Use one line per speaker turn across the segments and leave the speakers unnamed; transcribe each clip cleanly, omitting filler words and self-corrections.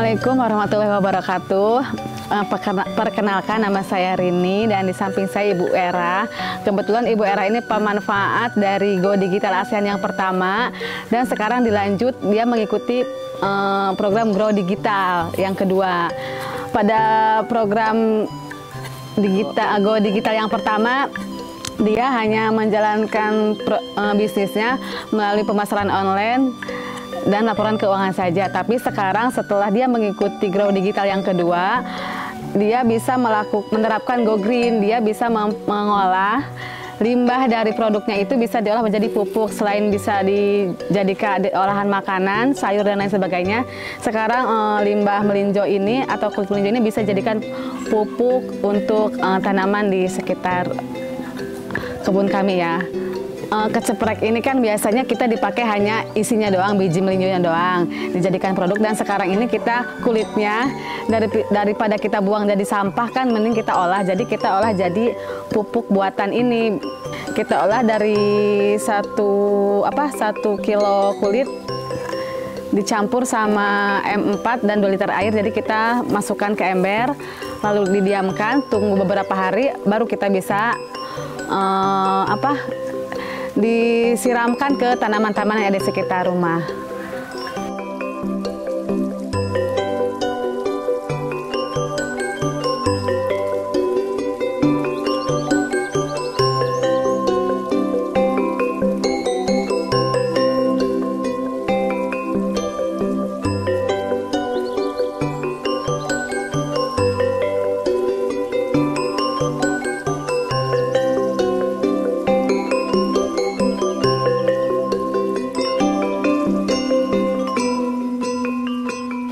Assalamualaikum warahmatullahi wabarakatuh. Perkenalkan, nama saya Rini dan di samping saya Ibu Era. Kebetulan Ibu Era ini pemanfaat dari Go Digital ASEAN yang pertama dan sekarang dilanjut dia mengikuti program Grow Digital yang kedua. Pada program Go Digital yang pertama, dia hanya menjalankan bisnisnya melalui pemasaran online dan laporan keuangan saja. Tapi sekarang setelah dia mengikuti Grow Digital yang kedua, dia bisa menerapkan Go Green. Dia bisa mengolah limbah dari produknya, itu bisa diolah menjadi pupuk. Selain bisa dijadikan olahan makanan, sayur dan lain sebagainya, sekarang limbah melinjo ini atau kulit melinjo ini bisa dijadikan pupuk untuk tanaman di sekitar kebun kami ya. Keceprek ini kan biasanya kita dipakai hanya isinya doang, biji melinjonya doang dijadikan produk, dan sekarang ini kita kulitnya daripada kita buang jadi sampah kan mending kita olah. Jadi kita olah jadi pupuk buatan ini. Kita olah dari 1 kilo kulit dicampur sama M4 dan 2 liter air. Jadi kita masukkan ke ember lalu didiamkan, tunggu beberapa hari baru kita bisa disiramkan ke tanaman-tanaman yang ada di sekitar rumah.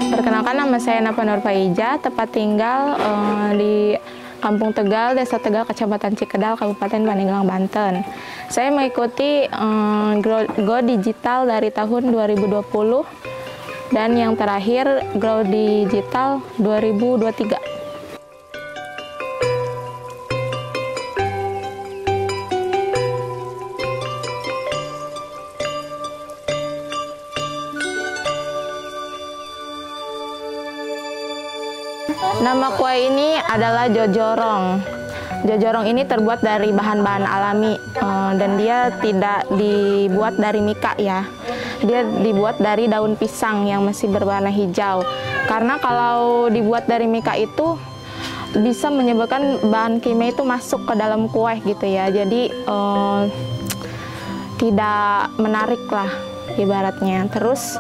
Perkenalkan, nama saya Nafa Nur Faiza, tepat tinggal di Kampung Tegal, Desa Tegal, Kecamatan Cikedal, Kabupaten Pandeglang, Banten. Saya mengikuti Go Digital dari tahun 2020 dan yang terakhir Grow Digital 2023. Nama kue ini adalah jojorong. Jojorong ini terbuat dari bahan-bahan alami dan dia tidak dibuat dari mika ya. Dia dibuat dari daun pisang yang masih berwarna hijau. Karena kalau dibuat dari mika itu bisa menyebabkan bahan kimia itu masuk ke dalam kue gitu ya. Jadi tidak menarik lah ibaratnya. Terus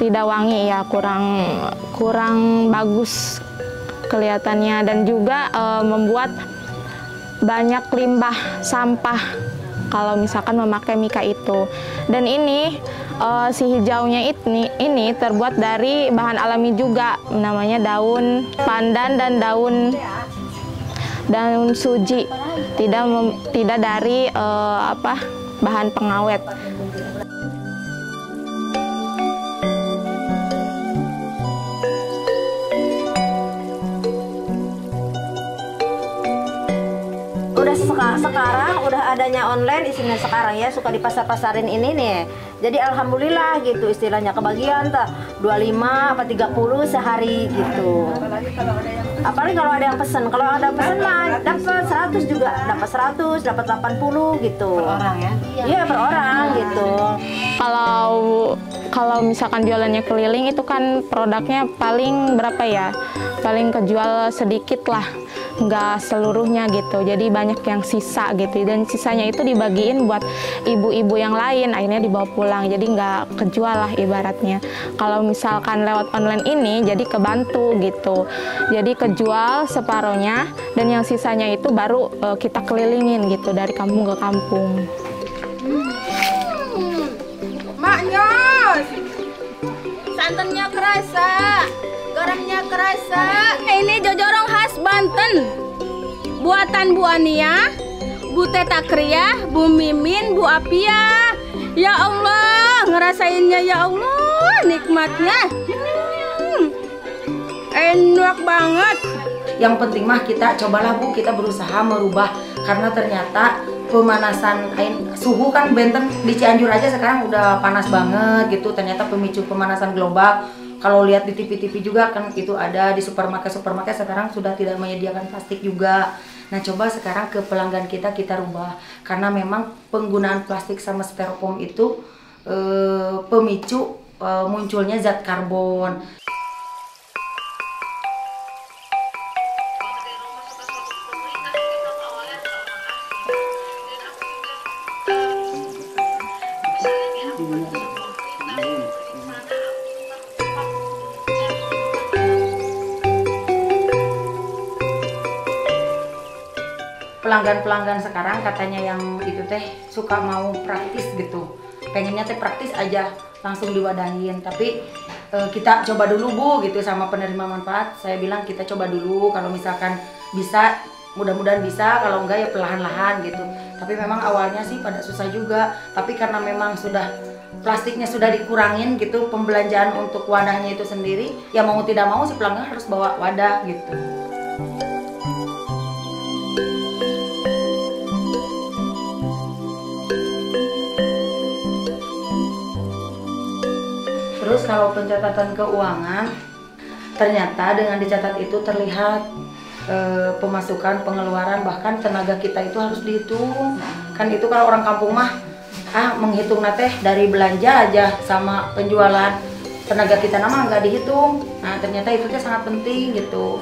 tidak wangi ya, kurang bagus kelihatannya, dan juga membuat banyak limbah sampah kalau misalkan memakai mika itu. Dan ini si hijaunya ini terbuat dari bahan alami juga, namanya daun pandan dan daun suji, tidak dari bahan pengawet.
Sekarang udah adanya online isinya sekarang ya, suka di pasar-pasarin ini nih. Jadi alhamdulillah gitu, istilahnya kebagian 25 apa 30 sehari gitu. Apalagi kalau ada yang pesen. Kalau ada pesen mah dapat 100 juga, dapat 100, dapat 80 gitu. Per orang ya? Iya, per orang gitu.
Kalau misalkan jualannya keliling itu kan produknya paling berapa ya? Paling kejual sedikit lah, nggak seluruhnya gitu. Jadi banyak yang sisa gitu, dan sisanya itu dibagiin buat ibu-ibu yang lain, akhirnya dibawa pulang. Jadi nggak kejual lah ibaratnya. Kalau misalkan lewat online ini jadi kebantu gitu. Jadi kejual separohnya dan yang sisanya itu baru kita kelilingin gitu dari kampung ke kampung.
Maknya santannya kerasa, garamnya kerasa. Ini jojorong khas Banten, buatan Bu Ania, Bu Teta Kria, Bu Mimin, Bu Apia. Ya Allah, ngerasainnya ya Allah, nikmatnya. Enak banget.
Yang penting mah kita cobalah Bu, kita berusaha merubah, karena ternyata pemanasan suhu kan Banten di Cianjur aja sekarang udah panas banget gitu. Ternyata pemicu pemanasan global kalau lihat di TV-TV juga kan itu ada di supermarket sekarang sudah tidak menyediakan plastik juga. Nah coba sekarang ke pelanggan kita rubah, karena memang penggunaan plastik sama styrofoam itu pemicu munculnya zat karbon. Pelanggan-pelanggan sekarang katanya yang itu teh suka mau praktis gitu, pengennya teh praktis aja langsung diwadahin. Tapi kita coba dulu Bu gitu sama penerima manfaat. Saya bilang kita coba dulu, kalau misalkan bisa mudah-mudahan bisa, kalau enggak ya perlahan-lahan gitu. Tapi memang awalnya sih pada susah juga, tapi karena memang sudah plastiknya sudah dikurangin gitu, pembelanjaan untuk wadahnya itu sendiri, ya mau tidak mau si pelanggan harus bawa wadah gitu. Terus kalau pencatatan keuangan, ternyata dengan dicatat itu terlihat pemasukan, pengeluaran, bahkan tenaga kita itu harus dihitung. Kan itu kalau orang kampung mah menghitung teh dari belanja aja sama penjualan, tenaga kita nama nggak dihitung. Nah ternyata itu sangat penting gitu.